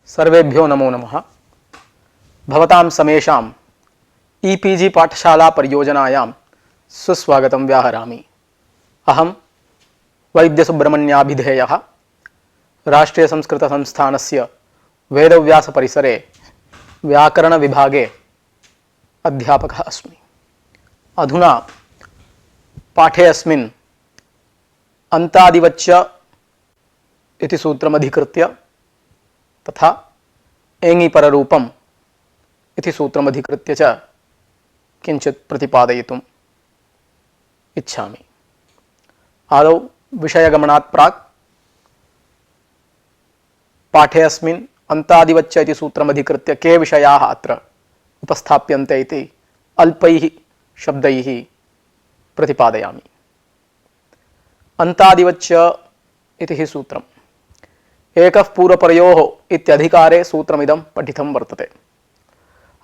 सर्वेभ्यो नमो नमः। भवतां समेषाम् ईपीजी पाठशाला परियोजनायां सुस्वागतं व्याहरामि। अहं वैद्यसुब्रह्मण्याभिधेयः राष्ट्रीय संस्कृत संस्थानस्य वेदव्यास परिसरे व्याकरण विभागे अध्यापकः अस्मि। अधुना पाठे अस्मिन् अन्तादिवच्च इति सूत्रमधिकृत्य तथा एङि पररूपम् इति सूत्रमधिकृत्य च किञ्चित् प्रतिपादयितुम् इच्छामि। आदौ विषयगमनात् प्राक् पाठे अस्मिन् अन्तादिवच्च इति सूत्रमधिकृत्य के विषयाः अत्र उपस्थाप्यन्ते इति अल्पैः शब्दैः प्रतिपादयामि। अन्तादिवच्च इति हि सूत्रम् एकः पूर्वपरयोः इत्यधिकारे सूत्रमिदं पठितं वर्तते।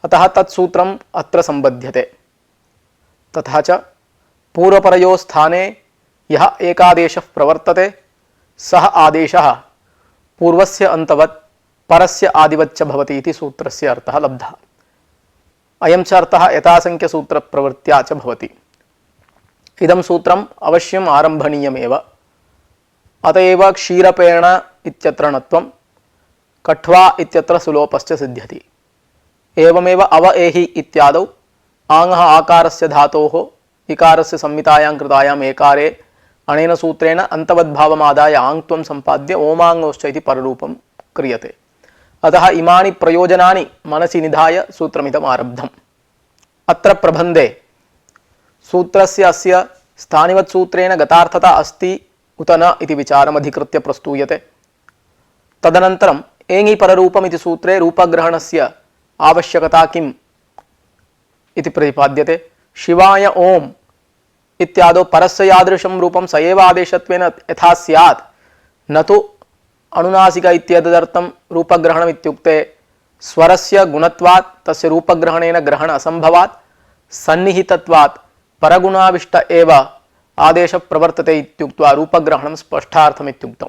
अतः तत्सूत्रम् अत्र सम्बध्यते। तथा च पूर्वपरयोः स्थाने यः एकादेशः प्रवर्तते सः आदेशः पूर्वस्य अन्तवत् परस्य आदिवच्च भवति इति सूत्रस्य अर्थः लब्धः। अयं च अर्थः यथासङ्ख्यसूत्रप्रवृत्त्या च भवति। इदं सूत्रम् अवश्यम् आरम्भणीयमेव। अतएव क्षीरपेण इत्यत्र णत्वं कठ्वा इत्यत्र सुलोपश्च सिद्ध्यति। एवमेव अव एहि इत्यादौ आङः आकारस्य धातोः इकारस्य संहितायां कृतायाम् एकारे अनेन सूत्रेण अन्तवद्भावमादाय आङ्त्वं सम्पाद्य ओमाङ्गोश्च इति पररूपं क्रियते। अतः इमानि प्रयोजनानि मनसि निधाय सूत्रमिदम् आरब्धम्। अत्र प्रबन्धे सूत्रस्य अस्य स्थानिवत् सूत्रेण गतार्थता अस्ति उत न इति विचारमधिकृत्य प्रस्तूयते। तदनन्तरम् एङि पररूपम् इति सूत्रे रूपग्रहणस्य आवश्यकता किम् इति प्रतिपाद्यते। शिवाय ओम् इत्यादौ परस्य यादृशं रूपं स एव आदेशत्वेन यथा स्यात् न तु अनुनासिक इत्येतदर्थं रूपग्रहणम् इत्युक्ते स्वरस्य गुणत्वात् तस्य रूपग्रहणेन ग्रहण असम्भवात् सन्निहितत्वात् परगुणाविष्ट एव आदेश प्रवर्तते इत्युक्त्वा रूपग्रहणं स्पष्टार्थम् इत्युक्तम्।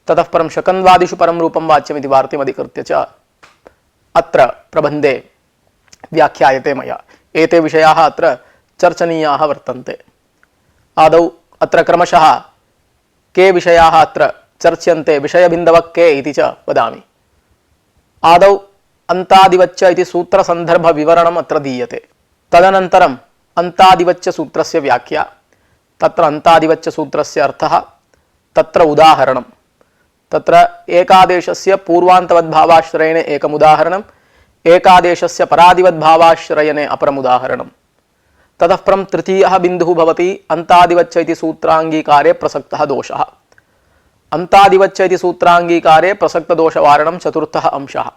ततः परं शकन्वादिषु परं रूपं वाच्यमिति वार्तिमधिकृत्य च अत्र प्रबन्धे व्याख्यायते मया। एते विषयाः अत्र चर्चनीयाः वर्तन्ते। आदौ अत्र क्रमशः के विषयाः अत्र चर्च्यन्ते विषयबिन्दवः के इति च वदामि। आदौ अन्तादिवच्च इति सूत्रसन्दर्भविवरणम् अत्र दीयते। तदनन्तरम् अन्तादिवच्च सूत्रस्य व्याख्या। तत्र अन्तादिवच्च सूत्रस्य अर्थः तत्र उदाहरणं। तत्र एकादेशस्य पूर्वान्तवद्भावाश्रयेण एकम् उदाहरणम्, एकादेशस्य परादिवद्भावाश्रयेण अपरम् उदाहरणम्। ततः परं तृतीयः बिन्दुः भवति अन्तादिवच्च इति सूत्राङ्गीकारे प्रसक्तः दोषः। अन्तादिवच्च इति सूत्राङ्गीकारे प्रसक्तदोषवारणं चतुर्थः अंशः।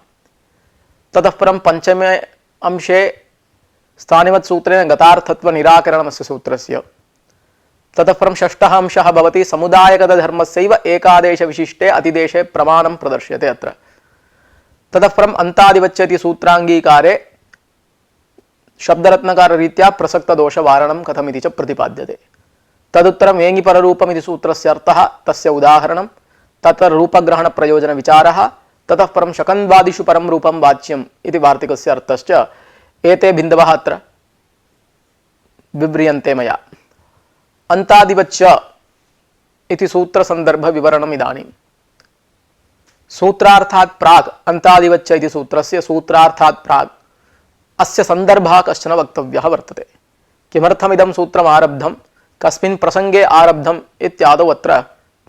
ततः परं पञ्चमे अंशे स्थानिवत् सूत्रेण गतार्थत्वनिराकरणमस्य सूत्रस्य। ततः परं षष्ठः अंशः भवति समुदायगतधर्मस्यैव एकादेशविशिष्टे अतिदेशे प्रमाणं प्रदर्श्यते अत्र। ततः परम् अन्तादिवच्च इति सूत्राङ्गीकारे शब्दरत्नकाररीत्या प्रसक्तदोषवारणं कथमिति च प्रतिपाद्यते। तदुत्तरम् एङि पररूपम् इति सूत्रस्य अर्थः तस्य उदाहरणं, तत्र रूपग्रहणप्रयोजनविचारः, ततः परं शकन्वादिषु परं रूपं वाच्यम् इति वार्तिकस्य अर्थश्च एते बिन्दवः अत्र विव्रियन्ते मया। अन्तादिवच्च इति सूत्रसन्दर्भविवरणम् इदानीं। सूत्रार्थात् प्राक् अन्तादिवच्च इति सूत्रस्य सूत्रार्थात् प्राक् अस्य सन्दर्भः कश्चन वक्तव्यः वर्तते। किमर्थमिदं सूत्रम् आरब्धं, कस्मिन् प्रसङ्गे आरब्धम् इत्यादौ अत्र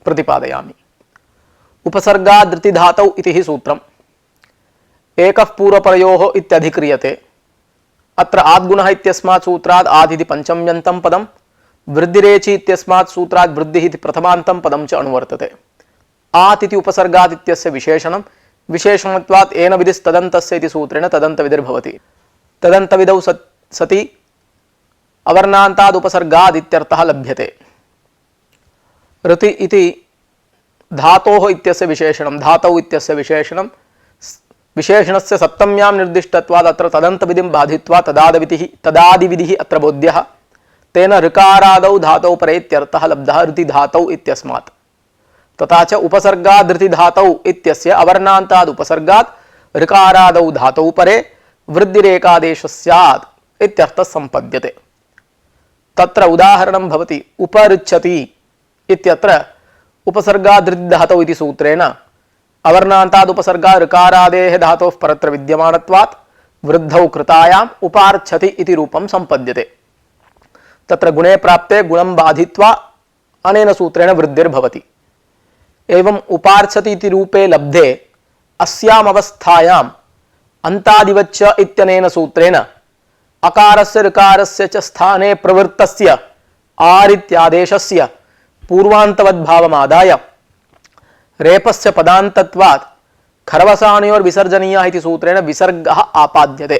प्रतिपादयामि। उपसर्गादृतिधातौ इति हि सूत्रम् एकः पूर्वपरयोः इत्यधिक्रियते। अत्र आद्गुणः इत्यस्मात् सूत्रात् आदिति पञ्चम्यन्तं पदं, वृद्धिरेचि इत्यस्मात् सूत्रात् वृद्धिः इति प्रथमान्तं पदं च अनुवर्तते। आत् इति उपसर्गात् इत्यस्य विशेषणं, विशेषणत्वात् येन विधिस्तदन्तस्य इति सूत्रेण तदन्तविधिर्भवति। तदन्तविधौ सति अवर्णान्ताद् उपसर्गाद् इत्यर्थः लभ्यते। ऋति इति धातोः इत्यस्य विशेषणं, धातौ इत्यस्य विशेषणं, विशेषणस्य सप्तम्यां निर्दिष्टत्वात् अत्र तदन्तविधिं बाधित्वा तदादिविधिः अत्र बोध्यः। तेन ऋकारादौ धातौ परे इत्यर्थः लब्धः ऋति धातौ इत्यस्मात्। तथा च उपसर्गादृति धातौ इत्यस्य अवर्णान्ताद् उपसर्गात् ऋकारादौ धातौ परे वृद्धिरेकादेश स्यात् इत्यर्थः सम्पद्यते। तत्र उदाहरणं भवति उपऋच्छति इत्यत्र उपसर्गादृति धातौ इति सूत्रेण अवर्णान्ताद् उपसर्गा ऋकारादेः धातोः परत्र विद्यमानत्वात् वृद्धौ कृतायाम् उपार्च्छति इति रूपं सम्पद्यते। तत्र गुणे प्राप्ते गुणं बाधित्वा अनेन सूत्रेण वृद्धिर्भवति। एवं उपार्च्छति इति रूपे लब्धे अस्याम् अवस्थायाम् अन्तादिवच्च इत्यनेन सूत्रेण अकारस्य ऋकारस्य च स्थाने प्रवृत्तस्य आरित्यादेशस्य पूर्वान्तवद्भावमादाय रेपस्य पदान्तत्वात् खरवसानयोर्विसर्जनीयः इति सूत्रेण विसर्गः आपाद्यते।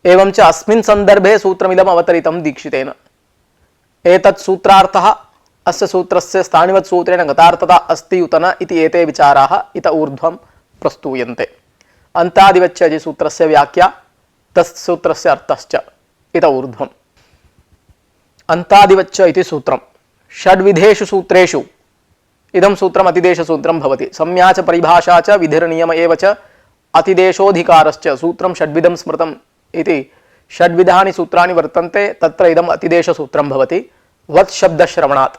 एवं च अस्मिन् सन्दर्भे सूत्रमिदम् अवतरितं दीक्षितेन। एतत् सूत्रार्थः अस्य सूत्रस्य स्थानिवत् सूत्रेण गतार्थता अस्ति उत न इति एते विचाराः इत ऊर्ध्वं प्रस्तूयन्ते। अन्तादिवच्च इति सूत्रस्य व्याख्या तस्य सूत्रस्य अर्थश्च इत ऊर्ध्वम्। अन्तादिवच्च इति सूत्रं षड्विधेषु सूत्रेषु इदं सूत्रम् अतिदेशसूत्रं भवति। संज्ञा च परिभाषा च विधिर्नियम एव च अतिदेशोऽधिकारश्च सूत्रं षड्विधं स्मृतम् इति षड्विधानि सूत्राणि वर्तन्ते। तत्र इदम् अतिदेशसूत्रं भवति वत् शब्दश्रवणात्।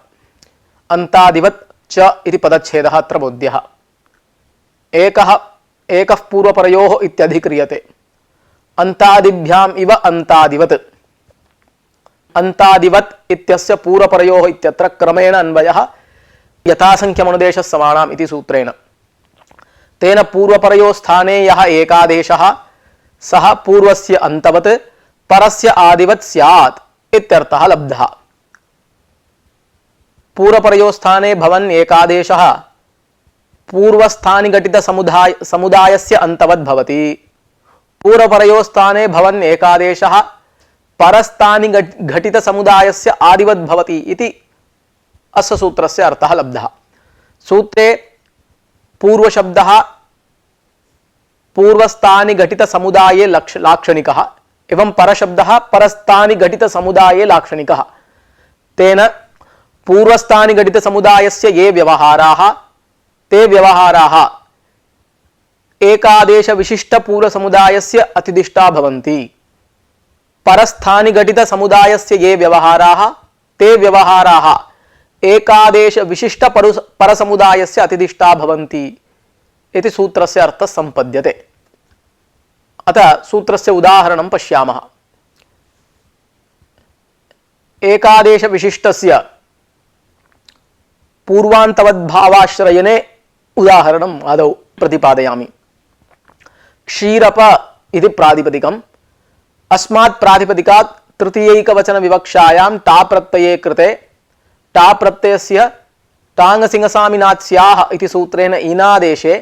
अन्तादिवत् च इति पदच्छेदः अत्र बोध्यः। एकः पूर्वपरयोः इत्यधिक्रियते। अन्तादिभ्याम् इव अन्तादिवत्। अन्तादिवत् इत्यस्य पूर्वपरयोः इत्यत्र क्रमेण अन्वयः यथासंख्यमनुदेशः समानाम् इति सूत्रेण। तेन पूर्वपरयोः स्थाने यः एकादेशः सः पूर्वस्य अन्तवत् परस्य आदिवत् स्यात् इत्यर्थः लब्धः। पूर्वपरयोः स्थाने भवन् एकादेशः पूर्वस्थानिघटित समुदायस्य अन्तवत् भवति। पूर्वपरयोः स्थाने भवन् एकादेशः परस्थानिघटित समुदायस्य आदिवत् भवति इति अस्य सूत्रस्य अर्थः लब्धः। सूत्रे पूर्वशब्दः पूर्वस्थानिघटित समुदाये लाक्षणिकः एवं परशब्दः परस्थानिघटित समुदाये लाक्षणिकः। तेन पूर्वस्थानिघटित समुदायस्य ये व्यवहाराः ते व्यवहाराः एकादेश विशिष्ट पूर्व समुदायस्य अतिदिष्टा भवन्ति। परस्थानिघटित समुदायस्य ये व्यवहाराः ते व्यवहाराः एकादेश विशिष्ट परसमुदायस्य अतिदिष्टा भवन्ति इति सूत्रस्य अर्थः सम्पद्यते। अतः सूत्रस्य उदाहरणं पश्यामः। एकादेश विशिष्टस्य पूर्वान्तवद्भावाश्रयने उदाहरणम् आदौ प्रतिपादयामि। क्षीरप इति प्रातिपदिकम् अस्मात् प्रातिपदिकात् तृतीयैकवचन विवक्षायां टा प्रत्यये कृते टा प्रत्ययस्य टाङ्गसिंहसामिनात् स्याः इति सूत्रेण ईनादेशे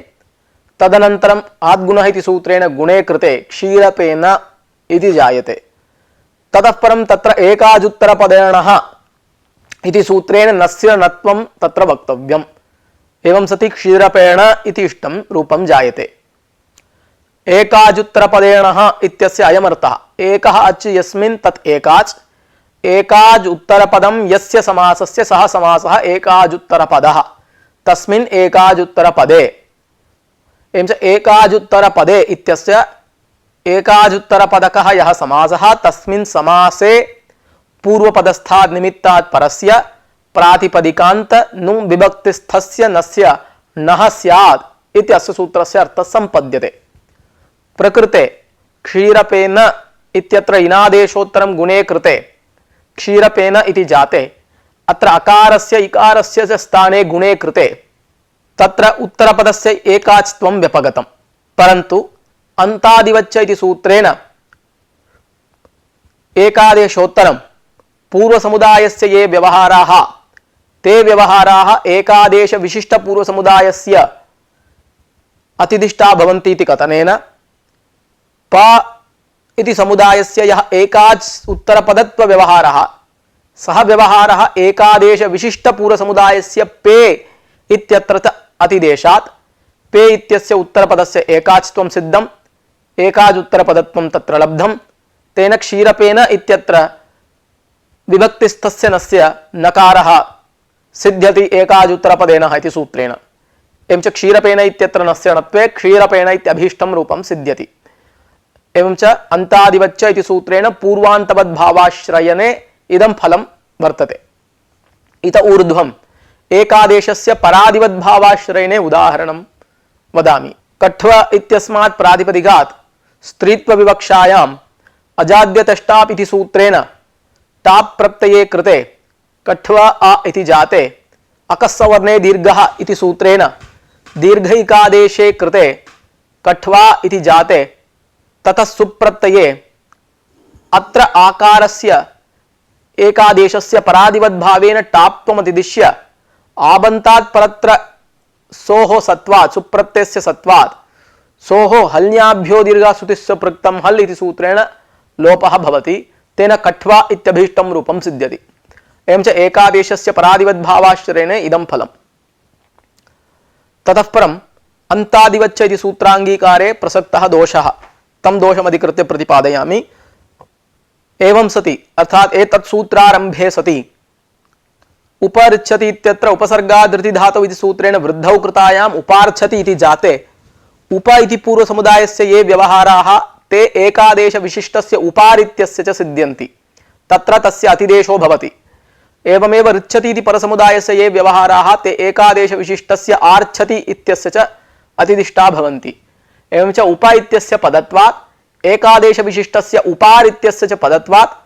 तदनन्तरम् आद्गुणः इति सूत्रेण गुणे कृते क्षीरपेन इति जायते। ततः परं तत्र एकाजुत्तरपदेणः इति सूत्रेण नस्य नत्वं तत्र वक्तव्यम्। एवं सति क्षीरपेण इति इष्टं रूपं जायते। एकाजुत्तरपदेणः इत्यस्य अयमर्थः एकः अच् यस्मिन् तत् एकाच् एकाज उत्तरपदं यस्य समासस्य सः समासः एकाजुत्तरपदः तस्मिन् एकाजुत्तरपदे। एवं च एकाजुत्तरपदे इत्यस्य एकाजुत्तरपदकः यः समासः तस्मिन् समासे पूर्वपदस्थात् निमित्तात् परस्य प्रातिपदिकान्त नुं विभक्तिस्थस्य नस्य नः स्यात् इति अस्य सूत्रस्य अर्थः सम्पद्यते। प्रकृते क्षीरपेन इत्यत्र इनादेशोत्तरं गुणे कृते क्षीरपेन इति जाते। अत्र अकारस्य इकारस्य च स्थाने गुणे कृते तत्र उत्तरपदस्य एकाच्त्वं व्यपगतम्। परन्तु अन्तादिवच्च इति सूत्रेण एकादेशोत्तरं पूर्वसमुदायस्य ये व्यवहाराः ते व्यवहाराः एकादेश विशिष्ट पूर्वसमुदायस्य अतिदिष्टा भवन्ति इति कथनेन प इति समुदायस्य यः एकाच् उत्तरपदत्व व्यवहारः सः व्यवहारः एकादेश विशिष्ट पूर्वसमुदायस्य पे इत्यत्र च अतिदेशात् पे इत्यस्य उत्तरपदस्य एकाच्त्वं सिद्धम् एकाच् उत्तरपदत्वं तत्र लब्धं। तेन क्षीरपेन इत्यत्र विभक्तिस्थस्य नस्य नकारः सिद्ध्यति एकाजुत्तरपदेन इति सूत्रेण। एवं च क्षीरपेण इत्यत्र नस्यणत्वे क्षीरपेण इत्यभीष्टं रूपं सिद्ध्यति। एवं च अन्तादिवच्च इति सूत्रेण पूर्वान्तवद्भावाश्रयने इदं फलं वर्तते। इत ऊर्ध्वम् एकादेशस्य परादिवद्भावाश्रयने उदाहरणं वदामि। कठ्व इत्यस्मात् प्रातिपदिकात् स्त्रीत्वविवक्षायाम् अजाद्यतष्टाप् इति सूत्रेण टाप् प्रत्यये कृते कठ्व अ इति जाते अकस्सवर्णे दीर्घः इति सूत्रेण दीर्घैकादेशे कृते कठ्वा इति जाते ततः सुप्रत्यये अत्र आकारस्य एकादेशस्य परादिवद्भावेन टाप्त्वमतिदिश्य आबन्तात् परत्र सोः सत्वात् सुप्रत्ययस्य सत्वात् सोः हल्याभ्यो दीर्घासुतिस्य पृक्तं हल् इति सूत्रेण लोपः भवति। तेन कठ्वा इत्यभीष्टं रूपं सिद्ध्यति। एवं च एकादेशस्य परादिवद्भावाश्रयेण इदं फलम्। ततः परम् अन्तादिवच्च इति सूत्राङ्गीकारे प्रसक्तः दोषः, तं दोषमधिकृत्य प्रतिपादयामि। एवं सति अर्थात एतत् सूत्रारंभे सति उपरिच्छति इत्यत्र उपसर्गादृति धातु इति सूत्रेण वृद्धौ कृतायाम् उपार्च्छति इति जाते उप इति पूर्व समुदायस्य ये व्यवहाराः ते एकादेश विशिष्टस्य उपारित्यस्य च सिद्ध्यन्ति, तत्र तस्य अतिदेशो भवति। एवमेव ऋच्छति इति परसमुदायस्य ये व्यवहाराः ते एकादेश विशिष्टस्य आर्च्छति इत्यस्य च अतिदिष्टा भवन्ति। एवं च उप इत्यस्य पदत्वात् एकादेश विशिष्टस्य उपारित्यस्य च पदत्वात्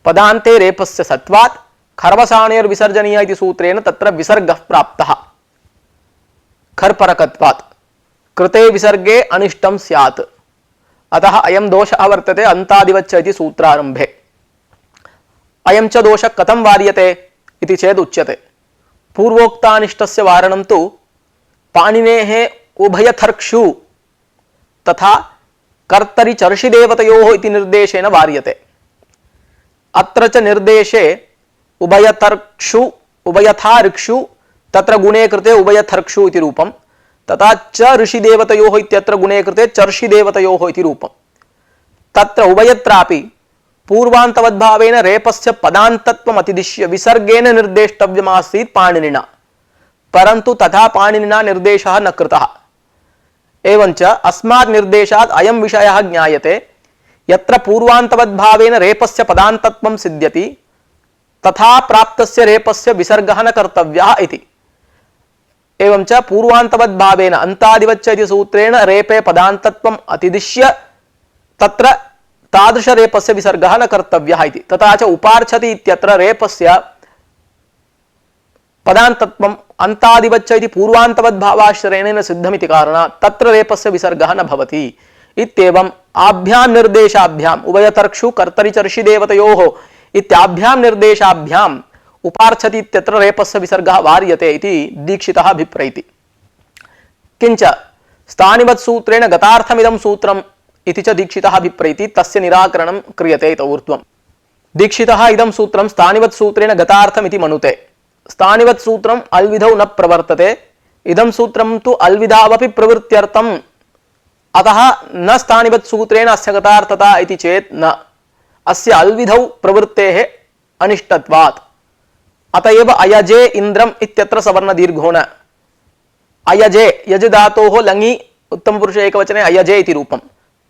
पदान्ते रेपस्य सत्वात् खर्वसाणेर् विसर्जनीय इति सूत्रेण तत्र विसर्गः प्राप्तः। खर्परकत्वात् कृते विसर्गे अनिष्टं स्यात्। अतः अयं दोषः वर्तते अन्तादिवच्च इति सूत्रारंभे। अयं च दोषः कथं वार्यते इति चेत् उच्यते पूर्वोक्तानिष्टस्य वारणं तु पाणिनेः उभयथर्क्षु तथा कर्तरि चर्षिदेवतयोः इति निर्देशेन वार्यते। अत्र च निर्देशे उभयथर्क्षु उभयथा ऋक्षु तत्र गुणे कृते उभयथर्क्षु इति रूपं, तथा च ऋषिदेवतयोः इत्यत्र गुणे कृते चर्षिदेवतयोः इति रूपं। तत्र उभयत्रापि पूर्वान्तवद्भावेन रेपस्य पदान्तत्वम् अतिदिश्य विसर्गेण निर्देष्टव्यमासीत् पाणिनिना, परन्तु तथा पाणिनिना निर्देशः न कृतः। एवञ्च अस्मात् निर्देशात् अयं विषयः ज्ञायते यत्र पूर्वान्तवद्भावेन रेपस्य पदान्तत्वं सिद्ध्यति तथा प्राप्तस्य रेपस्य विसर्गः न कर्तव्यः इति। एवञ्च पूर्वान्तवद्भावेन अन्तादिवच्च इति सूत्रेण रेपे पदान्तत्वम् अतिदिश्य तत्र तादृशरेपस्य विसर्गः न कर्तव्यः इति। तथा च उपार्च्छति इत्यत्र रेपस्य पदान्तत्वम् अन्तादिवच्च इति पूर्वान्तवद्भावाश्रयेण सिद्धमिति कारणात् तत्र रेपस्य विसर्गः न भवति। इत्येवम् आभ्यां निर्देशाभ्याम् उभयतर्क्षु कर्तरिचर्षिदेवतयोः इत्याभ्यां निर्देशाभ्याम् उपार्च्छति इत्यत्र रेपस्य विसर्गः वार्यते इति दीक्षितः अभिप्रैति। किंच स्थानिवत् सूत्रेण गतार्थमिदं सूत्रम् इति च दीक्षितः अभिप्रैति, तस्य निराकरणं क्रियते इत ऊर्ध्वम्। दीक्षितः इदं सूत्रं स्थानिवत् सूत्रेण गतार्थम् इति मनुते। स्थानिवत् सूत्रम् अल्विधौ न प्रवर्तते, इदं सूत्रं तु अल्विधावपि प्रवृत्त्यर्थम्, अतः न स्थानिवत् सूत्रेण अस्य गतार्थता इति चेत् न, अस्य अल्विधौ प्रवृत्तेः अनिष्टत्वात्। अतएव अयजे इन्द्रम् इत्यत्र सवर्ण दीर्घो न। अयजे यज धातोः लङि उत्तमपुरुष एकवचने अयजे इति रूपं,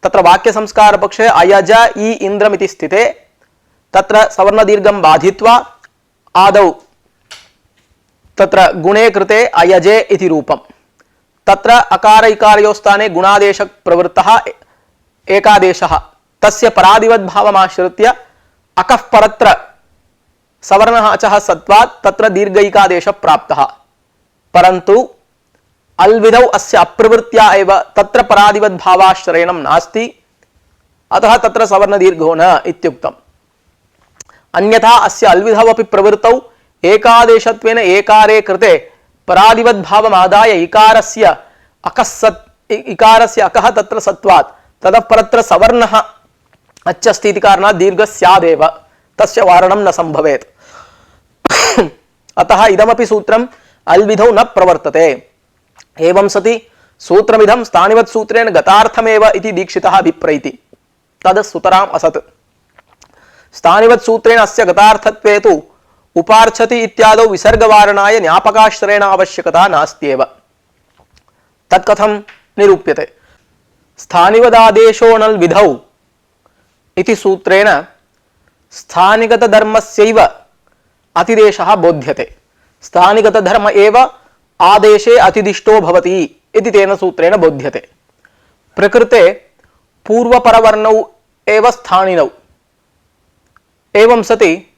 तत्र वाक्य संस्कार पक्षे अयज इ इन्द्रम् इति स्थिते तत्र सवर्ण दीर्घं बाधित्वा आदौ तत्र गुणे कृते अयजे इति रूपं, तत्र अकार इकारयोः स्थाने गुणादेश प्रवृत्तः एकादेशः, तस्य परादिवद्भावमाश्रित्य अकः परत्र सवर्णः अचः सत्वात् तत्र दीर्घैकादेशः प्राप्तः। परन्तु अल्विधौ अस्य अप्रवृत्त्या एव तत्र परादिवद्भावाश्रयणं नास्ति, अतः तत्र सवर्ण दीर्घो न इत्युक्तम्। अन्यथा अस्य अल्विधौ अपि प्रवृत्तौ एकादेशत्वेन एकारे कृते परादिवद्भावमादाय इकारस्य अकः तत्र सत्वात् ततः परत्र सवर्णः अच् अस्ति इति कारणात् दीर्घः स्यादेव, तस्य वारणं न संभवेत्। अतः इदमपि सूत्रम् अल्विधौ न प्रवर्तते। एवं सति सूत्रमिदं स्थानिवत् सूत्रेण गतार्थमेव इति दीक्षितः अभिप्रैति, तद् सुतराम् असत्। स्थानिवत् सूत्रेण अस्य गतार्थत्वे तु उपार्चति इत्यादौ विसर्गवारणाय ज्ञापकाश्रयेण आवश्यकता नास्त्येव। तत्कथं निरूप्यते? स्थानिवदादेशो णल् विधौ इति सूत्रेण स्थानिगतधर्मस्यैव अतिदेशः बोध्यते। स्थानिगतधर्म एव आदेशे अतिदिष्टो भवति इति तेन सूत्रेण बोध्यते। प्रकृते पूर्वपरवर्णौ एव स्थानिनौ। एवं सति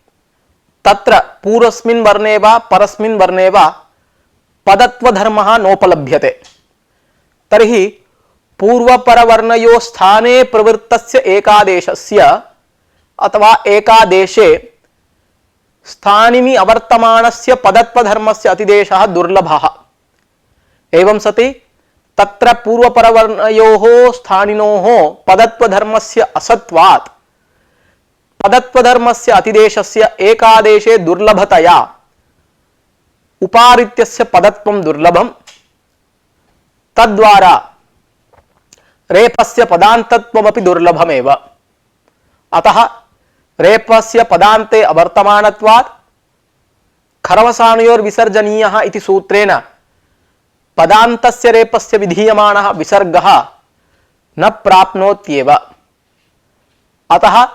तत्र पूर्वस्मिन् वर्णे वा परस्मिन् वर्णे वा पदत्वधर्मः नोपलभ्यते। तर्हि पूर्वपरवर्णयो स्थाने प्रवृत्तस्य एकादेशस्य अथवा एकादेशे स्थानिमि अवर्तमानस्य पदत्वधर्मस्य अतिदेशः दुर्लभः। एवं सति तत्र पूर्वपरवर्णयोः स्थानिनोः पदत्वधर्मस्य असत्वात् पदत्वधर्मस्य अतिदेशस्य एकादेशे दुर्लभतया उपारित्यस्य पदत्वं दुर्लभं, तद्वारा रेफस्य पदान्तत्वमपि दुर्लभमेव। अतः रेफस्य पदान्ते अवर्तमानत्वात् खरवसानयोर्विसर्जनीयः इति सूत्रेण पदान्तस्य रेफस्य विधीयमानः विसर्गः न प्राप्नोत्येव। अतः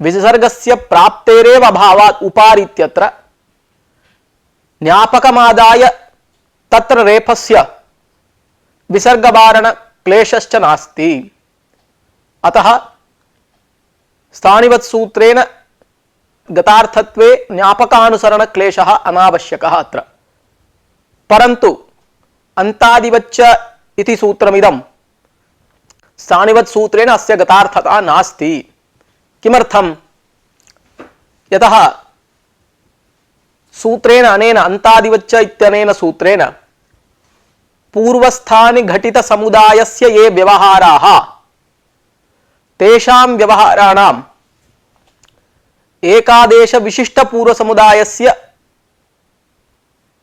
विसर्गस्य प्राप्तेरेव अभावात् उपारित्यत्र ज्ञापकमादाय तत्र रेफस्य विसर्गवारण क्लेशश्च नास्ति। अतः स्थानिवत् सूत्रेण गतार्थत्वे ज्ञापकानुसरण क्लेशः अनावश्यकः अत्र। परन्तु अन्तादिवच्च इति सूत्रमिदं स्थानिवत् सूत्रेण अस्य गतार्थता नास्ति। किमर्थं? यतः सूत्रेण अनेन अन्तादिवच्च इत्यनेन सूत्रेण पूर्वस्थानि घटित समुदायस्य ये व्यवहाराः तेषां व्यवहाराणाम् एकादेश विशिष्ट पूर्व समुदायस्य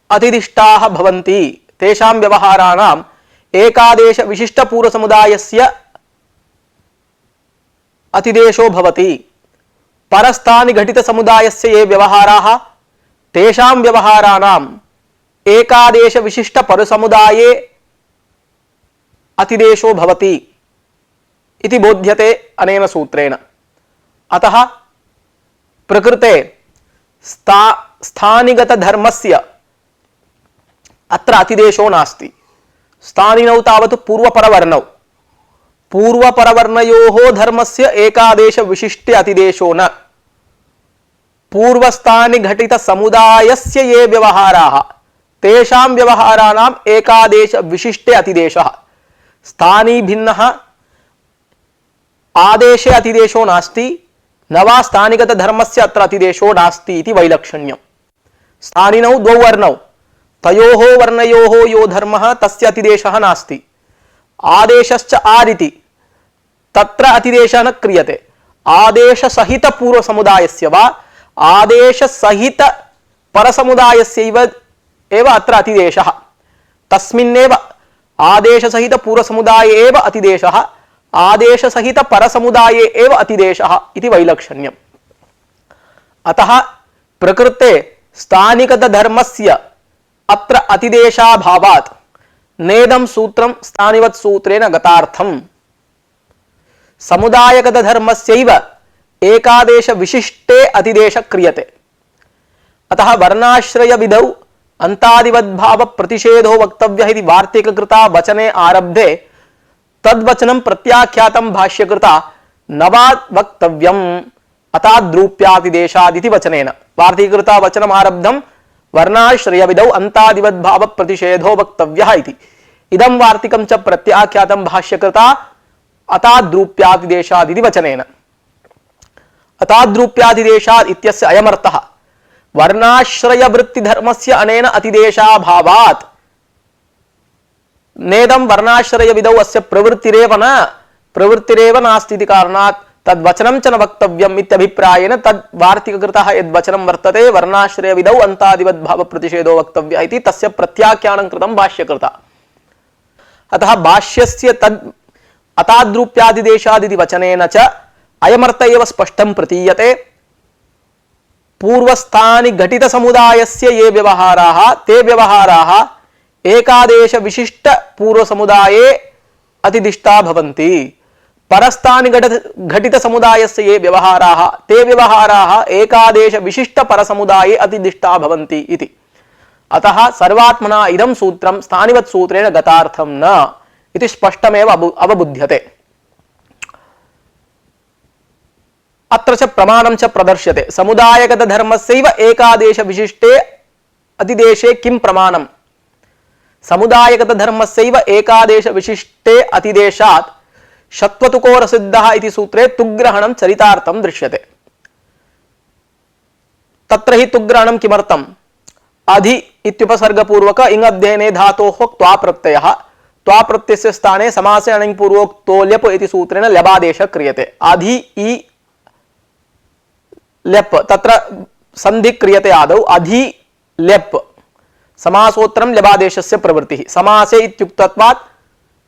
अतिदिष्टाः भवन्ति। तेषां व्यवहाराणाम् एकादेश विशिष्ट पूर्व समुदायस्य अतिदेशो भवति। परस्थानि घटित समुदायस्य ये व्यवहाराः तेषां व्यवहाराणाम् एकादेश विशिष्ट परसमुदाये अतिदेशो भवति इति बोध्यते अनेन सूत्रेण। अतः प्रकृते स्थानिगत धर्मस्य अत्र अतिदेशो नास्ति। स्थानिनौ तावत् पूर्वपरवर्णौ, पूर्वपरवर्णयोः धर्मस्य एकादेश विशिष्टे अतिदेशो न। पूर्वस्थानि घटित समुदायस्य ये व्यवहाराः तेषां व्यवहाराणाम् एकादेश विशिष्टे अतिदेशः। स्थानी भिन्नः, आदेशे अतिदेशो नास्ति, न वा स्थानिगत धर्मस्य अत्र अतिदेशो नास्ति इति वैलक्षण्यम्। स्थानिनौ द्वौ वर्णौ, तयोः वर्णयोः यो धर्मः तस्य अतिदेशः नास्ति। आदेशश्च आदिति तत्र अतिदेशः न क्रियते। आदेश सहित पूर्व समुदायस्य वा आदेश सहित परसमुदायस्यैव एव अत्र अतिदेशः। तस्मिन्नेव आदेश सहित पूर्व समुदाये एव अतिदेशः, आदेश सहित परसमुदाये एव अतिदेशः इति वैलक्षण्यम्। अतः प्रकृते स्थानिगत धर्मस्य अत्र अतिदेशाभावात् नेदं सूत्रं स्थानिवत् सूत्रेण गतार्थम्। समुदायगत धर्मस्यैव एकादेश विशिष्टे अतिदेश क्रियते। अतः वर्णाश्रय विधौ अन्तादिवद्भाव प्रतिषेधो वक्तव्यः इति वार्तिककृता वचने आरब्धे तद्वचनं प्रत्याख्यातं भाष्यकृता नवात् वक्तव्यम् अताद्रूप्यातिदेशादिति वचनेन। वार्तिककृता वचनम् आरब्धं वर्णाश्रय विधौ अन्तादिवद्भाव प्रतिषेधो वक्तव्यः इति। इदं वार्तिकं च प्रत्याख्यातं भाष्यकृता अताद्रूप्यातिदेशादिति वचनेन। अताद्रूप्यातिदेशाद् इत्यस्य अयमर्थः वर्णाश्रय वृत्ति धर्मस्य अनेन अतिदेशाभावात् नेदं वर्णाश्रय विधौ अस्य प्रवृत्तिरेव नास्ति इति कारणात् तद्वचनं च न वक्तव्यम् इत्यभिप्रायेण तद् वार्तिककृतः यद्वचनं वर्तते वर्णाश्रय विधौ अन्तादिवद्भाव प्रतिषेधो वक्तव्यः इति तस्य प्रत्याख्यानं कृतं भाष्यकृता। अतः भाष्यस्य तद् अताद्रूप्यादिदेशादिति वचनेन च अयमर्थ एव स्पष्टं प्रतीयते। पूर्वस्थानि घटित समुदायस्य ये व्यवहाराः ते व्यवहाराः एकादेश विशिष्ट पूर्व समुदाये अतिदिष्टा भवन्ति। परस्थानि घटित समुदायस्य ये व्यवहाराः ते व्यवहाराः एकादेश विशिष्ट पर समुदाये अतिदिष्टा भवन्ति इति। अतः सर्वात्मना इदं सूत्रं स्थानिवत् सूत्रेण गतार्थं न इति स्पष्टमेव अवबुध्यते। अत्र च प्रमाणं च प्रदर्श्यते। समुदायगत धर्मस्यैव एकादेश विशिष्टे अतिदेशे किं प्रमाणम्? समुदायगत धर्मस्यैव एकादेश विशिष्टे अतिदेशात् शत्वतुकोर सिद्धः इति सूत्रे तुग्ग्रहणं चरितार्थं दृश्यते। तत्र हि तुग्ग्रहणं किमर्थम्? अधि इत्युपसर्गपूर्वक इङध्ययने धातोः त्वा प्रत्ययः, त्वा प्रत्ययस्य स्थाने समासे अणिङ्पूर्वोक्तो ल्यप् इति सूत्रेण ल्यबादेशः क्रियते। अधि इ ल्यप् तत्र संधि क्रियते आदौ। अधि ल्यप् समासोत्तरं ल्यबादेशस्य प्रवृत्तिः। समासे इत्युक्तत्वात्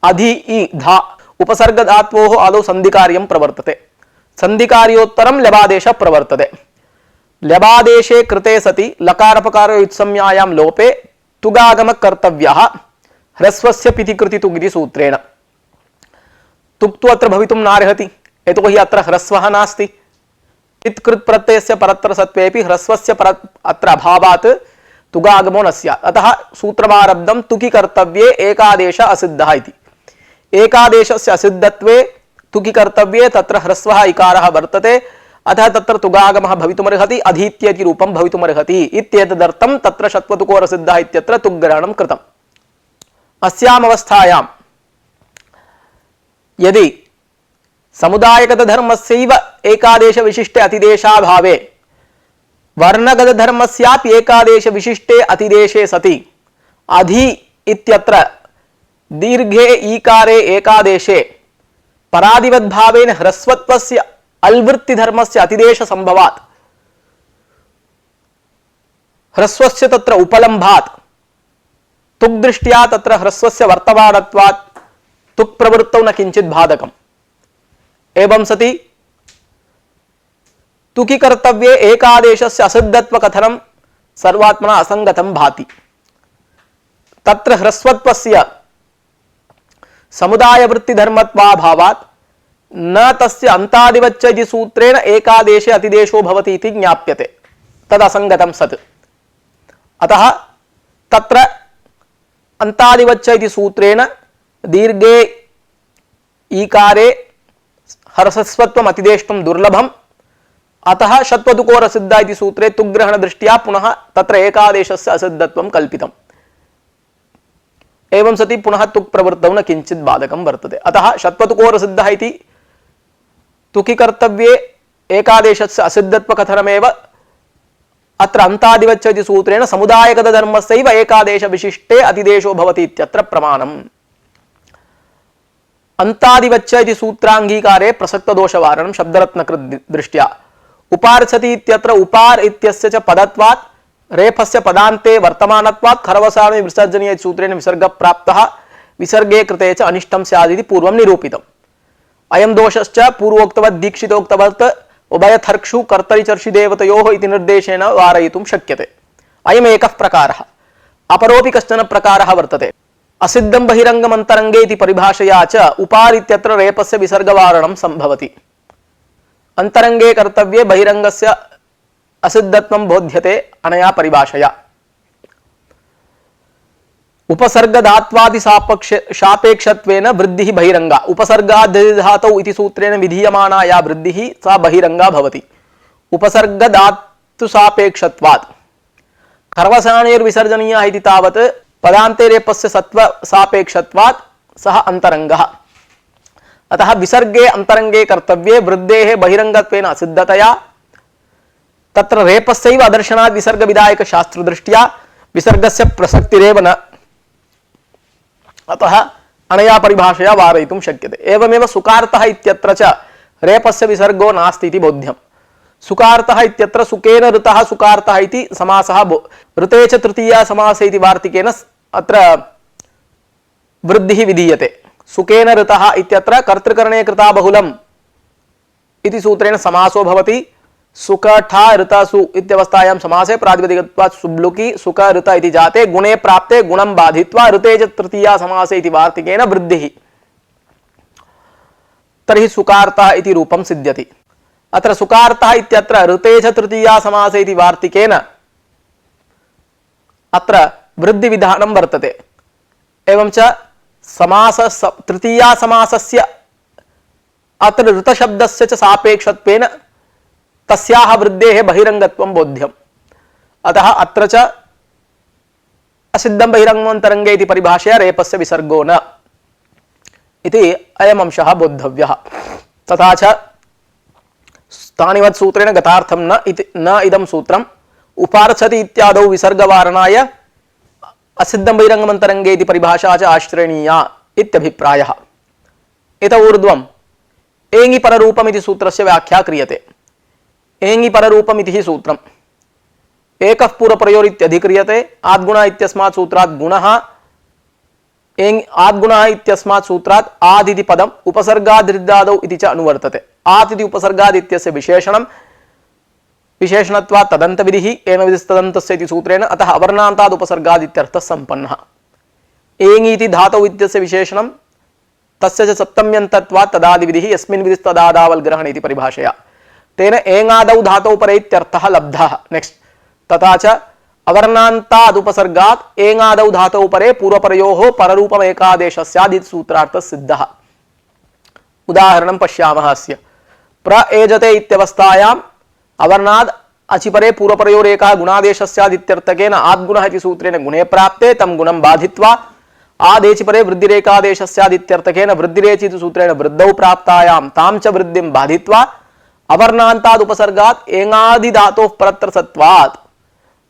अधि इ धा उपसर्ग धात्वोः आदौ संधिकार्यं प्रवर्तते। संधिकार्योत्तरं ल्यबादेशः प्रवर्तते। ल्यबादेशे कृते सति लकारपकारयुत्संज्ञायां लोपे तुगागम कर्तव्यः ह्रस्वस्य पिति कृति तुग् इति सूत्रेण। तुक् तु अत्र भवितुं नार्हति, यतोहि अत्र ह्रस्वः नास्ति। पित्कृत् प्रत्ययस्य परत्र सत्वेपि ह्रस्वस्य अत्र अभावात् तुगागमो न स्यात्। अतः सूत्रमारब्धं तुकि कर्तव्ये एकादेश असिद्धः इति। एकादेशस्य असिद्धत्वे तुकि कर्तव्ये तत्र ह्रस्वः इकारः वर्तते, अतः तत्र तुगागमः भवितुमर्हति, अधीत्येति रूपं भवितुमर्हति इत्येतदर्थं तत्र शत्वतुकोरसिद्धः इत्यत्र तुग्ग्रहणं कृतम्। अस्याम् अवस्थायां यदि समुदायगत धर्मस्यैव एकादेश विशिष्टे अतिदेशाभावे वर्णगत धर्मस्यापि एकादेश विशिष्टे अतिदेशे सति अधि इत्यत्र दीर्घे ईकारे एकादेशे परादिवद्भावेन ह्रस्वत्वस्य अल्वृत्ति धर्मस्य अतिदेश संभवात् ह्रस्वस्य तत्र उपलम्भात् तुक् दृष्ट्या तत्र ह्रस्वस्य वर्तमानत्वात् तुक् प्रवृत्तौ न किंचित् बाधकम्। एवं सति तुकि कर्तव्ये एकादेशस्य असिद्धत्व कथनं सर्वात्मना असंगतं भाति। तत्र ह्रस्वत्वस्य समुदाय वृत्ति धर्मत्वाभावात् न तस्य अन्तादिवच्च इति सूत्रेण एकादेशे अतिदेशो भवति इति ज्ञाप्यते। तद् असंगतं सत्। अतः तत्र अन्तादिवच्च इति सूत्रेण दीर्घे ईकारे ह्रस्वत्वम् अतिदेष्टुं दुर्लभम्। अतः शत्वतुकोर सिद्ध इति सूत्रे तुग्ग्रहण दृष्ट्या पुनः तत्र एकादेशस्य असिद्धत्वं कल्पितम्। एवं सति पुनः तुक् प्रवृत्तौ न किंचित् बाधकं वर्तते। अतः शत्वतुकोर सिद्धः इति तुकि कर्तव्ये एकादेशस्य असिद्धत्व कथनमेव अत्र अन्तादिवच्च इति सूत्रेण समुदायगत धर्मस्यैव एकादेश विशिष्टे अतिदेशो भवति इत्यत्र प्रमाणम्। अन्तादिवच्च इति सूत्रांगीकारे प्रसक्त दोषवारणं शब्दरत्नकृत् दृष्ट्या उपार्च्छति इत्यत्र उपार इत्यस्य च पदत्वात् रेफस्य पदान्ते वर्तमानत्वात् खरवसाने विसर्जनीय सूत्रेण विसर्ग प्राप्तः विसर्गे कृते च अनिष्टं स्यात् इति पूर्वं निरूपितम्। अयं दोषश्च पूर्वोक्तवत् दीक्षितोक्तवत् उभयथर्क्षु कर्तरिचर्षि देवतयोः इति निर्देशेन वारयितुं शक्यते। अयम् एकः प्रकारः। अपरोऽपि कश्चन प्रकारः वर्तते। असिद्धं बहिरङ्गम् अन्तरङ्गे इति परिभाषया च उपार इत्यत्र रेपस्य विसर्गवारणं संभवति। अन्तरङ्गे कर्तव्ये बहिरङ्गस्य असिद्धत्वं बोध्यते अनया परिभाषया। उपसर्गधात्वादि सापेक्षत्वेन वृद्धिः बहिरङ्गा। उपसर्गाद्धातौ इति सूत्रेण विधीयमाना या वृद्धिः सा बहिरङ्गा भवति। उपसर्गधातु सापेक्षत्वात् खर्वसाणेर्विसर्जनीयः इति तावत् पदान्ते रेपस्य सत्व सापेक्षत्वात् सः अन्तरङ्गः। अतः विसर्गे अन्तरङ्गे कर्तव्ये वृद्धेः बहिरङ्गत्वेन असिद्धतया तत्र रेपस्यैव अदर्शनात् विसर्ग विधायक शास्त्र दृष्ट्या विसर्गस्य प्रसक्तिरेव न। अतः अनया परिभाषया वारयितुं शक्यते। एवमेव सुकार्तः इत्यत्र च रेपस्य विसर्गो नास्ति इति बोध्यम्। सुकार्तः इत्यत्र सुकेन ऋतः सुकार्तः इति समासः ऋते च तृतीया समासे इति वार्तिकेन अत्र वृद्धिः विधीयते। सुकेन ऋतः इत्यत्र कर्तृकरणे कृता बहुलम् इति सूत्रेण समासो भवति। सुख ठा ऋतासु इत्यवस्थायां समासे प्रातिपदिकत्वात् सुब्लुकी सुख ऋत इति जाते गुणे प्राप्ते गुणं बाधित्वा ऋते च तृतीया समासे इति वार्तिकेन वृद्धिः तर्हि सुकार्तः इति रूपं सिद्ध्यति। अत्र सुकार्तः इत्यत्र ऋते च तृतीया समासे इति वार्तिकेन अत्र वृद्धि विधानं वर्तते। एवं च समास तृतीया समासस्य अत्र ऋत शब्दस्य च सापेक्षत्वेन तस्याः वृद्धेः बहिरंगत्वं बोध्यम्। अतः अत्र च असिद्धं बहिरंगमन्तरङ्गे इति परिभाषया रेपस्य विसर्गो न इति अयम् अंशः बोद्धव्यः। तथा च स्थानिवत् सूत्रेण गतार्थं न इदं सूत्रम् उपार्थति इत्यादौ विसर्गवारणाय असिद्धं बहिरंगमन्तरङ्गे इति परिभाषा च आश्रयणीया इत्यभिप्रायः। इत ऊर्ध्वम् एङि पररूपम् इति सूत्रस्य व्याख्या क्रियते। एङि पररूपम् इति सूत्रम् एकः पूर्वप्रयोरित्यधिक्रियते आद्गुणः इत्यस्मात् सूत्रात् गुणः आद्गुणः इत्यस्मात् सूत्रात् आद् इति पदम् उपसर्गाद् इति च अनुवर्तते। आत् इति उपसर्गाद् इत्यस्य विशेषणं विशेषणत्वात् तदन्तविधिः येन विधिस्तदन्तस्य इति सूत्रेण अतः अवर्णान्ताद् उपसर्गाद् इत्यर्थः सम्पन्नः। एङि इति धातौ इत्यस्य विशेषणं तस्य च सप्तम्यन्तत्वात् तदादिविधिः यस्मिन् विधिस्तदादावल्ग्रहण इति परिभाषया तेन एङादौ धातौ परे इत्यर्थः लब्धः। नेक्स्ट तथा च अवर्णान्ताद् उपसर्गात् एङादौ धातौ परे पूर्वपरयोः पररूपम् एकादेशस्याद् इति सूत्रार्थः सिद्धः। उदाहरणं पश्यामः अस्य प्रएजते इत्यवस्थायाम् अवर्णाद् अचिपरे पूर्वपरयोरेकः गुणादेशस्याद् इत्यर्थकेन आद्गुणः इति सूत्रेण गुणे प्राप्ते तं गुणं बाधित्वा आदेचिपरे वृद्धिरेकादेशस्याद् इत्यर्थकेन वृद्धिरेचि इति सूत्रेण वृद्धौ प्राप्तायां तां च वृद्धिं बाधित्वा अवर्णान्ताद् उपसर्गात् एङादि धातोः परत्रसत्वात्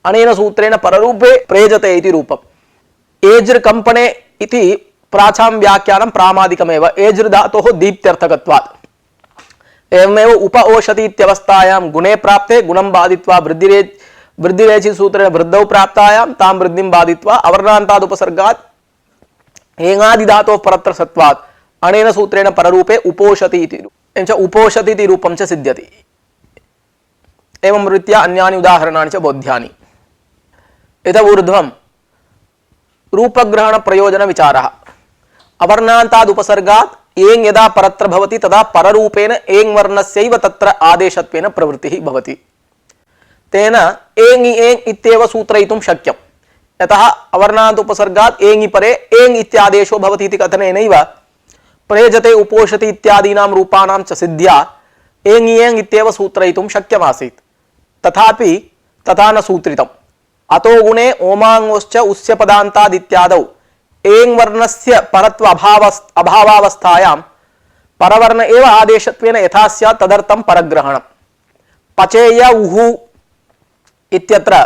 अनेन सूत्रेण पररूपे प्रेजते इति रूपम्। एज्र कंपने इति प्राचां व्याख्यानं प्रामादिकमेव एज्र धातोः दीप्त्यर्थकत्वात्। एवमेव उपओषति इत्यवस्थायां गुणे प्राप्ते गुणं बाधित्वा वृद्धिरेचि सूत्रेण वृद्धौ प्राप्तायां तां वृद्धिं बाधित्वा अवर्णान्ताद् उपसर्गात् एङादि धातोः परत्रसत्वात् अनेन सूत्रेण पररूपे उपोषति इति रूपं च सिद्ध्यति। एवं रीत्या अन्यानि उदाहरणानि च बोध्यानि। इत ऊर्ध्वं रूपग्रहण प्रयोजन विचारः। अवर्णान्ताद् उपसर्गात् एङ् यदा परत्र भवति तदा पररूपेण एङ् वर्णस्यैव तत्र आदेशत्वेन प्रवृत्तिः भवति। तेन एङि एङ् इत्येव सूत्रयितुं शक्यम्। यतः अवर्णान्त उपसर्गात् एङि परे एङ् इत्यादेशो भवति इति कथनेनैव प्रेजते उपोषति इत्यादीनां रूपाणां च सिद्ध्या एङि एङ् इत्येव सूत्रयितुं शक्यमासीत्। तथापि तथा न सूत्रितम्। अतो गुणे ओमाङ्गोश्च उस्य पदान्ताद् इत्यादौ एङ् वर्णस्य परत्व अभावावस्थायां परवर्ण एव आदेशत्वेन यथा स्यात् तदर्थं परग्रहणम्। पचेय उहु इत्यत्र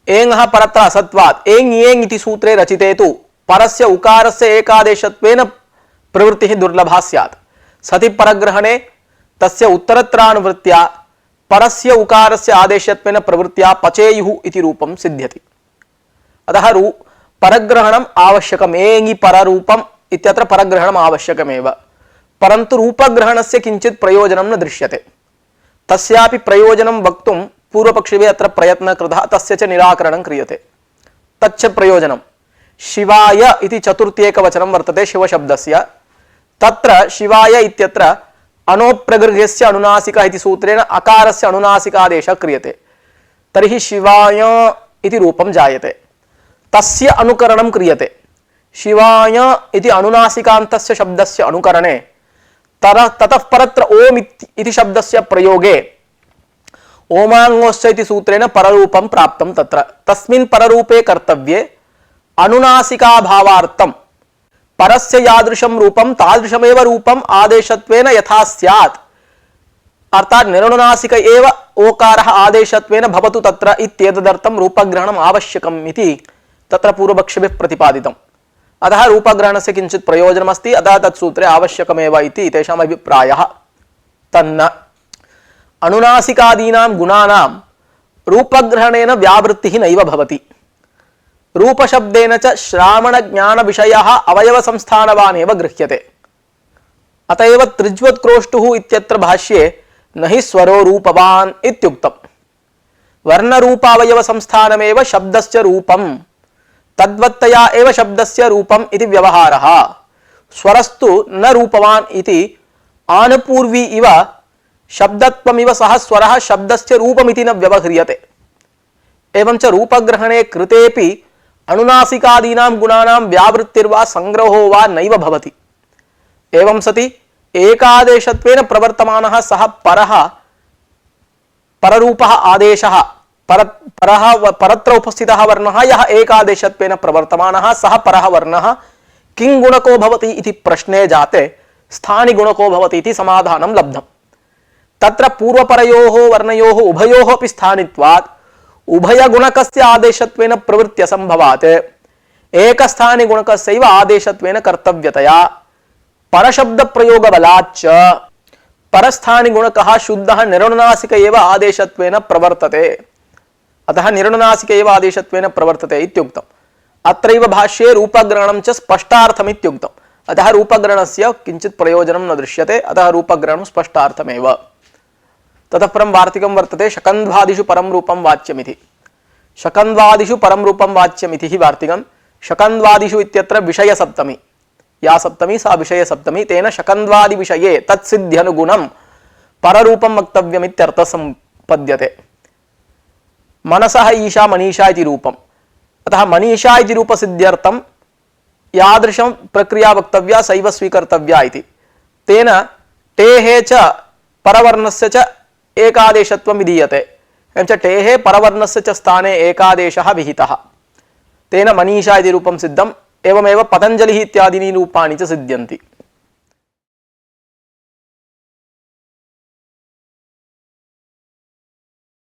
एङः परत्र असत्वात् एङ् एङ् इति सूत्रे रचिते तु परस्य उकारस्य एकादेशत्वेन प्रवृत्तिः दुर्लभा स्यात्। सति परग्रहणे तस्य उत्तरत्रानुवृत्त्या परस्य उकारस्य आदेशत्वेन प्रवृत्त्या पचेयुः इति रूपं सिद्ध्यति। अतः परग्रहणम् आवश्यकम्। एङि पररूपम् इत्यत्र परग्रहणम् आवश्यकमेव। परन्तु रूपग्रहणस्य किञ्चित् प्रयोजनं न दृश्यते। तस्यापि प्रयोजनं वक्तुं पूर्वपक्षिभिः अत्र प्रयत्नः कृतः, तस्य च निराकरणं क्रियते। तच्च प्रयोजनं शिवाय इति चतुर्थ्येकवचनं वर्तते शिवशब्दस्य। तत्र शिवाय इत्यत्र अनोप्रगृह्यस्य अनुनासिकः इति सूत्रेण अकारस्य अनुनासिकादेशः क्रियते। तर्हि शिवाय इति रूपं जायते। तस्य अनुकरणं क्रियते। शिवाय इति अनुनासिकान्तस्य शब्दस्य अनुकरणे ततः परत्र ओम इति शब्दस्य प्रयोगे ओमाङ्गोश्च इति सूत्रेण पररूपं प्राप्तं। तत्र तस्मिन् पररूपे कर्तव्ये अनुनासिकाभावार्थं परस्य यादृशं रूपं तादृशमेव रूपम् आदेशत्वेन यथा स्यात्, अर्थात् निरनुनासिक एव ओकारः आदेशत्वेन भवतु तत्र इत्येतदर्थं रूपग्रहणम् आवश्यकम् इति तत्र पूर्वपक्षिभिः प्रतिपादितम्। अतः रूपग्रहणस्य किञ्चित् प्रयोजनमस्ति, अतः तत्सूत्रे आवश्यकमेव इति तेषाम् अभिप्रायः। तन्न अनुनासिकादीनां गुणानां रूपग्रहणेन व्यावृत्तिः नैव भवति। रूपशब्देन च श्रावण ज्ञान विषयः अवयव संस्थानवान् एव गृह्यते। अतएव त्रिज्वत्क्रोष्टुः इत्यत्र भाष्ये न हि स्वरो रूपवान् इत्युक्तम्। वर्णरूपावयव संस्थानमेव शब्दस्य रूपं तद्वत्तया एव शब्दस्य रूपम् इति व्यवहारः। स्वरस्तु न रूपवान् इति आनुपूर्वी इव शब्दत्वमिव सः स्वरः शब्दस्य रूपमिति न व्यवह्रियते। एवं च रूपग्रहणे कृतेपि अनुनासिकादीनां गुणानां व्यावृत्तिर्वा संग्रहो वा नैव भवति। एवं सति एकादेशत्वेन प्रवर्तमानः सः परः पररूपः आदेशः परत्र उपस्थितः वर्णः यः एकादेशत्वेन प्रवर्तमानः सः परः वर्णः किं गुणको भवति इति प्रश्ने जाते स्थानिगुणको भवति इति समाधानं लब्धम्। तत्र पूर्वपरयोः वर्णयोः उभयोः अपि स्थानित्वात् उभयगुणकस्य आदेशत्वेन प्रवृत्त्यसम्भवात् एकस्थानिगुणकस्यैव आदेशत्वेन कर्तव्यतया परशब्दप्रयोगबलाच्च परस्थानिगुणकः शुद्धः निरनुनासिक एव आदेशत्वेन प्रवर्तते। अतः निरनुनासिक एव आदेशत्वेन प्रवर्तते इत्युक्तम्। अत्रैव भाष्ये रूपग्रहणं च स्पष्टार्थम् इत्युक्तम्। अतः रूपग्रहणस्य किञ्चित् प्रयोजनं न दृश्यते, अतः रूपग्रहणं स्पष्टार्थमेव। ततः परं वार्तिकं वर्तते शकन्ध्वादिषु परं रूपं वाच्यमिति। शकन्ध्वादिषु परं रूपं वाच्यमिति हि वार्तिकं। शकन्ध्वादिषु इत्यत्र विषयसप्तमी, या सप्तमी सा विषयसप्तमी, तेन शकन्ध्वादि विषये तत्सिद्ध्यनुगुणं पररूपं वक्तव्यमित्यर्थः सम्पद्यते। मनसः ईशा मनीषा इति रूपम्। अतः मनीषा इति रूपसिद्ध्यर्थं यादृशं प्रक्रिया वक्तव्या सैव स्वीकर्तव्या इति। तेन टेः च परवर्णस्य च एकादेशत्वं विधीयते। एवं च टेः परवर्णस्य च स्थाने एकादेशः विहितः। तेन मनीषा इति रूपं सिद्धम्। एवमेव पतञ्जलिः इत्यादीनि रूपाणि च सिद्ध्यन्ति।